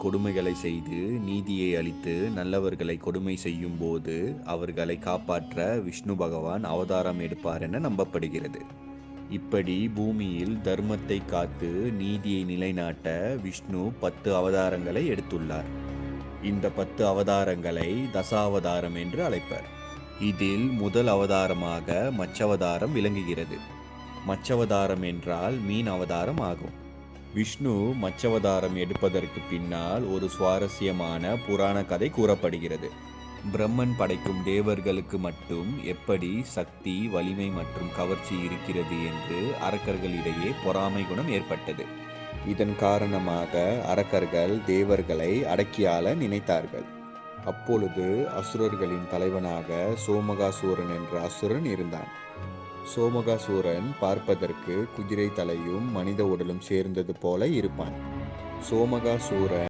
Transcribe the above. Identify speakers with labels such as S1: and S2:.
S1: கொடுமைகளை செய்து நீதியை அளித்து நல்லவர்களை கொடுமை செய்யும் போது அவர்களை காப்பாற்ற விஷ்ணு பகவான் அவதாரம் எடுப்பார் என நம்பப்படுகிறது. இப்படி பூமியில் தர்மத்தை காத்து நீதியை நிலைநாட்ட விஷ்ணு 10 அவதாரங்களை எடுத்துள்ளார். இந்த 10 அவதாரங்களை தசாவதாரம் என்று அழைப்பர். இதில் முதல் அவதாரமாக மச்சவதாரம் விளங்குகிறது. மச்சவதாரம் என்றால் மீன் அவதாரம் ஆகும். விஷ்ணு மச்சவதாரம் எடுப்பதற்கு பின்னால் ஒரு சுவாரஸ்யமான புராண கதை கூறப்படுகிறது. பிரம்மன் படைக்கும் தேவர்களுக்கு மட்டும் எப்படி சக்தி, வலிமை மற்றும் கவர்ச்சி இருக்கிறது என்று அரக்கர்களிடையே பொறாமை குணம் ஏற்பட்டது. இதன் காரணமாக அரக்கர்கள் தேவர்களை அடக்கியாள நினைத்தார்கள். அப்பொழுது அசுரர்களின் தலைவனாக சோமகாசூரன் என்ற அசுரன் இருந்தான். சோமகாசூரன் பார்ப்பதற்கு குதிரை தலையும் மனித உடலும் சேர்ந்தது போல இருப்பான். சோமகாசூரன்